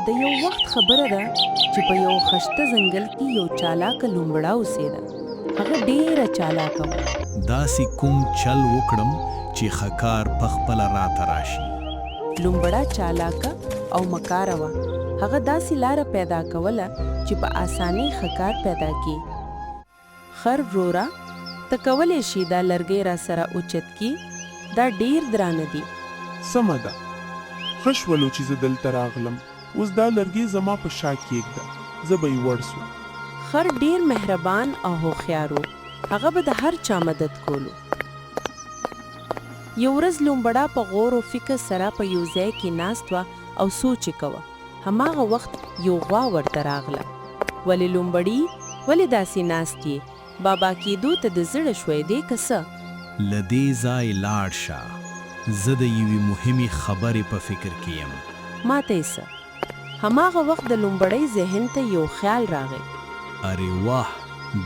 د یو وخت خبره ده چې په یو خشته ځنګل کې یو چالاکه لومبړه اوسېده. هغه ډېره چالاکه وه. داسې کوم چل وکړم چې ښکار پخپله راته راشي. لومبړه چالاکه او مکاره وه. هغه داسې لاره پیدا کوله چې په اسانۍ ښکار پیدا کړي. خر ورورا، ته کولی شي دا لرګی را سره اوچت کړي؟ دا ډېر درانه دي. سمه ده، ښه شولو چې زه دلته راغلم. اوس دا لرګی زما په شا کېږده، زه به یې وړ سو. خر ډېر مهربان او هوښیار و. هغه به د هر چا مدد کولو. یو ورځ لومبړه په غور او فکر سره په یو ځای کې ناست وه او سوچ یې کوه. هماغه وخت یو غوا ورته راغله. ولې لومبړي، ولې داسې ناست یې؟ بابا کېدو ته د زړه شوی دی که څه؟ له دې ځای لاړ شه، زه د یوې مهمې خبرې په فکر کې یم. ما ته یې څه؟ هماغه وخت د لومبړۍ ذهن ته یو خیال راغی. ارې واه،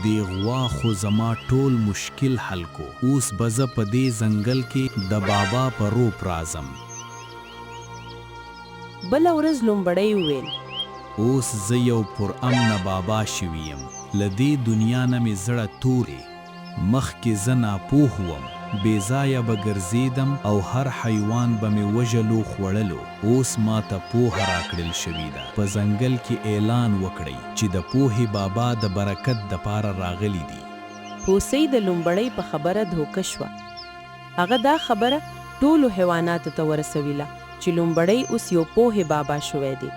دې غوا خو زما ټول مشکل حل کو. اوس به زه په دې ځنګل کې د بابا په روپ راځم. بله ورځ لومبړۍ وویل، اوس زه یو پرامنه بابا شوی یم. له دې دنیا نه مې زړه تورې. مخکې زه ناپوه وم، بې ځایه به ګرځېدم او هر حیوان به مې وژلو خوړلو. اوس ما ته پوهه راکړل شوې ده. په ځنګل کې اعلان وکړئ چې د پوهې بابا د برکت دپاره راغلی دي. هوسۍ د لومبړۍ په خبره دوکه شوه. هغه دا خبره ټولو حیواناتو ته ورسوله چې لومبړۍ اوس یو پوهې بابا شوی دی.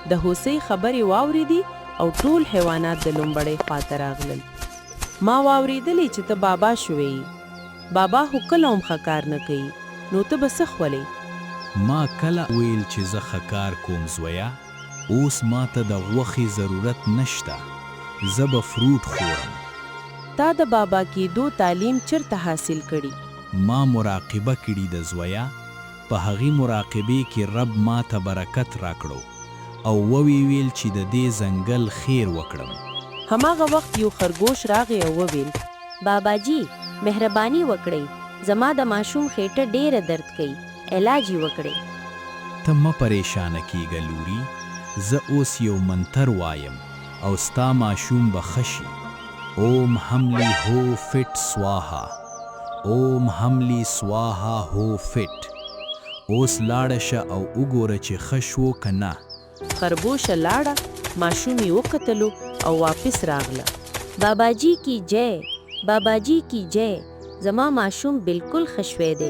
د هوسۍ خبرې واورېدې او ټول حیوانات د لومبړۍ خواته راغلل. ما واورېدلې چې ته بابا شوی یې. بابا خو کله هم ښه کار نه کوي، نو ته به څه خولې؟ ما کله ویل چې زه ښه کار کوم زویه؟ اوس ما ته د غوښې ضرورت نشته. زه به فروټ خورم. تا د بابا کېدو تعلیم چېرته حاصل کړي؟ ما مراقبه کړي د زویه. په هغې مراقبې کې رب ما ته برکت راکړو او وویل چې د دې ځنګل خیر وکړم. هماغه وخت یو خرګوش راغی او وویل، بابا جی، مهرباني وکړئ، زما د ماشوم خېټه ډېره درد کوي، علاج یې وکړئ. ته مه پریشانه کیږه لوري، زه اوس یو منتر وایم او ستا ماشوم به ښه شي. اوم حملی هو فټ سواها، اوم حملی سواها هو فټ. اوس لاړه شه او وګوره چې ښه شو که نه. خربوشه لاړه، ماشوم یې وکتلو او واپس راغله. بابا جی کی جय، بابا جی کی جय، زما ماشوم بالکل ښه شوی دی،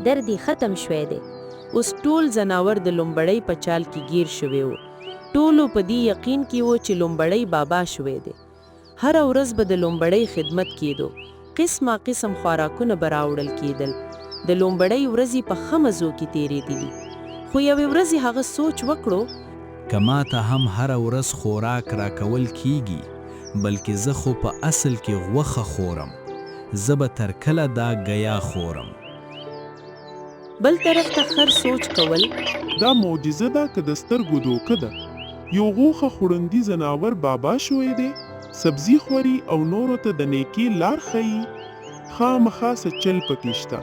درد یې ختم شوی دی. اوس ټول ځناور د لومبړۍ په چال کې گیر شوي وو. ټولو په دې یقین کې وو چې لومبړۍ بابا شوی دی. هره ورځ به د لومبړۍ خدمت کېدو. قسمه قسم خوراکونه به راوړل کېدل. د لومبړۍ ورځې په ښه مزو کې تېرېدلې. خو یوې ورځې هغه سوچ وکړو، که ما ته هم هره ورځ خوراک راکول کیږي، بلکې زه خو په اصل کې غوښه خورم، زه به تر کله دا ګیا خورم. بل طرف ته خر سوچ کول، دا معجزه ده که د سترګو دوکه ده. یو غوښه خوړندي ځناور بابا شوی دی، سبزي خوري او نورو ته د نیکۍ لار ښیي. خامخا څه چل پکې شته.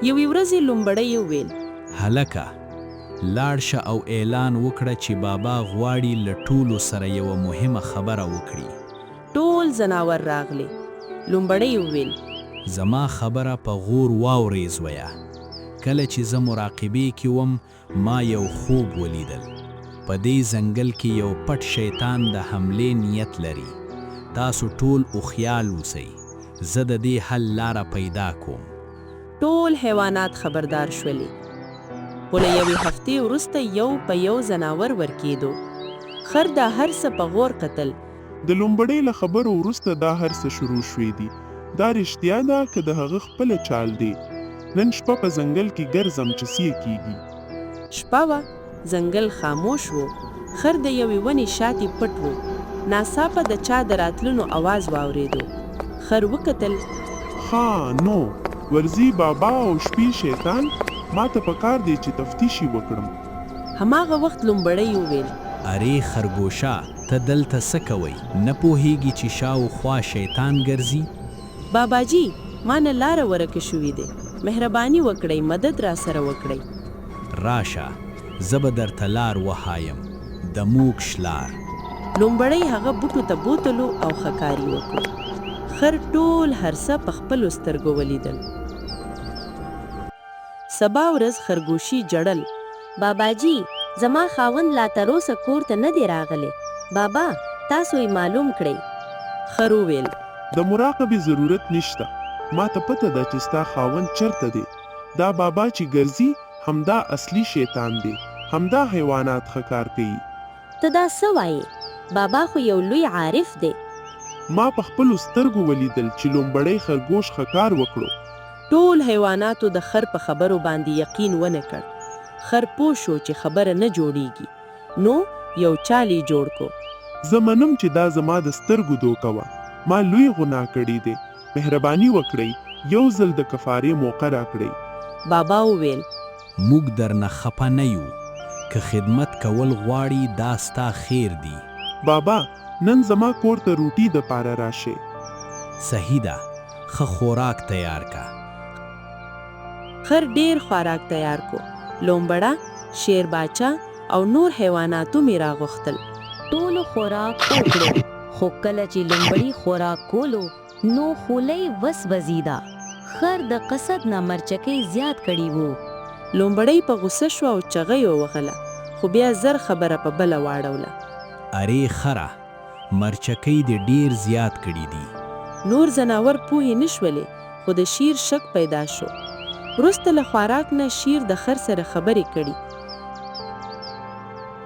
یوې ورځې لومبړۍ وویل، هلکه لاړ شه او اعلان وکړه چې بابا غواړي له ټولو سره یوه مهمه خبره وکړي. ټول ځناور راغلي. لومبړۍ وویل، زما خبره په غور واورئ زویه. کله چې زه مراقبې کې وم، ما یو خوب ولیدل. په دې ځنګل کې یو پټ شیطان د حملې نیت لري. تاسو ټول هوښیار اوسئ، زه د دې حل لاره پیدا کوم. ټول حیوانات خبردار شولې. خو له یوې هفتې وروسته یو په یو ځناور ورکېدو. خر دا هر څه په غور کتل. د لومبړۍ له خبرو وروسته دا هر څه شروع شوي دي. دا رښتیا ده که د هغه خپله چال دی؟ نن شپه په ځنګل کې ګرځم چې څه کېږي. شپه وه، ځنګل خاموش و. خر د یوې ونې شاتې پټ و. ناڅاپه د چا د راتللو اواز واورېدو. خر وکتل. ها نو، ورځي بابا او شپې شیطان، ما ته پکار دی چې تفتیش وکړم. هماغه وخت لومبړۍ وویل، ارې خرګوشه، ته دلته څه کوئ؟ نه پوهیږي چې شاوخوا شیطان ګرځي؟ بابا جی، ما نه لاره ورکه شوې ده. مهرباني وکړئ، مدد را سره وکړئ. راشه، زه به درته لار وښایم د موږ شلار. لومبړی هغه بوټو ته بوتلو او ښکاري وکړو. خر ټول هر څه په خپلو سترګو ولیدل. سبا ورځ خرګوشي جړل. باباجي زما خاوند لا تر اوسه کور ته نه دی راغلی. بابا تاسو یې معلوم کړئ. خر وویل د مراقبې ضرورت نشته. ما ته پته ده چې ستا خاوند چرته دی. دا بابا چې ګرځي همدا اصلي شیطان دی. همدا حیوانات ښکار کوي. ته دا څه وایې؟ بابا خو یو لوی عارف دی. ما په خپلو سترګو ولیدل چې لومبړی خرګوش ښکار وکړو. ټول حیواناتو د خر په خبرو باندې یقین ونه کړ. خر پوه شو چې خبره نه جوړیږي، نو یو چال یې جوړ کو. زه منم چې دا زما د سترګو دوکه وه. ما لوی غناه کړی دی. مهرباني وکړئ یو ځل د کفارې موقع راکړئ. بابا وویل موږ درنه خپه نه یو، که خدمت کول غواړي دا ستا خیر دی. بابا نن زما کور ته روټي د پاره راشه. صحیح ده، ښه خوراک تیار کا. خر ډیر خوراک تیار کو. لومبړه، شیر باچا او نور حیواناتو می راغوښتل. ټولو خوراک وکړو، خو کله چې لومبړي خوراک کولو نو خولۍ وس وزیده. خر د قصد نه مرچکۍ زیات کړي وو. لومبړی په غوسه شو او چغۍ ووهله، خو بیا زر خبره په بله واړوله. ارې خره، مرچکۍ دې ډیر زیات کړي دي. نور ځناور پوهې نه شولې، خو د شیر شک پیدا شو. وروسته له خوراک نه شیر د خر سره خبرې کړي.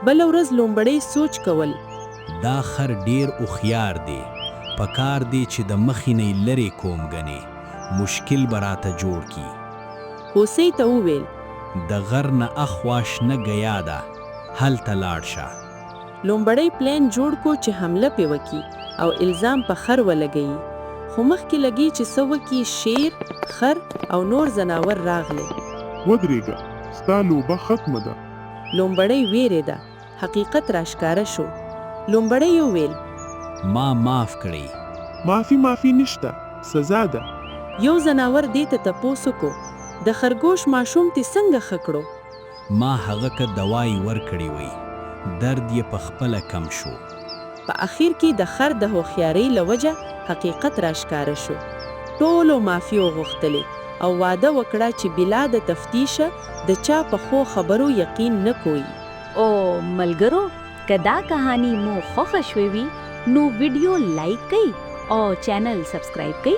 بله ورځ لومبړی سوچ کول. دا خر ډیر هوښیار دی. پکار دی چې د مخې نه یې لرې کوم ګنې، مشکل به راته جوړ کی. هوسۍ ته وویل د غر نه اخوا شنه ګیا ده، هلته لاړ شه. لومبړی پلان جوړ کو چې حمله پې وکړي او الزام په خر ولګوي، خو مخکې لګي چې څه وکړي شیر، خر او نور ځناور راغلی. ودرېږه، ستا لوبه ختمه ده. لومبړی ویرېده. حقیقت راښکاره شو. لومبړی وویل ما معاف کړئ. معافي نشته، سزا ده. یو ځناور دې ته تپوس وکړو د خرګوش ماشوم دې څنګه ښه کړو؟ ما هغه که دوای ورکړې وی، درد یې په خپله کم شو. په اخر کې د خر د هوښیارۍ له وجه حقیقت راښکاره شو. ټولو معافي وغوښتلې او واده وکړه چې بلا د تفتیشه د چا په ښو خبرو یقین نه کوي. او ملګرو، که دا کہانی مو خوښه شوې وي نو ویډیو لایک کړئ او چینل سبسکرایب کړئ.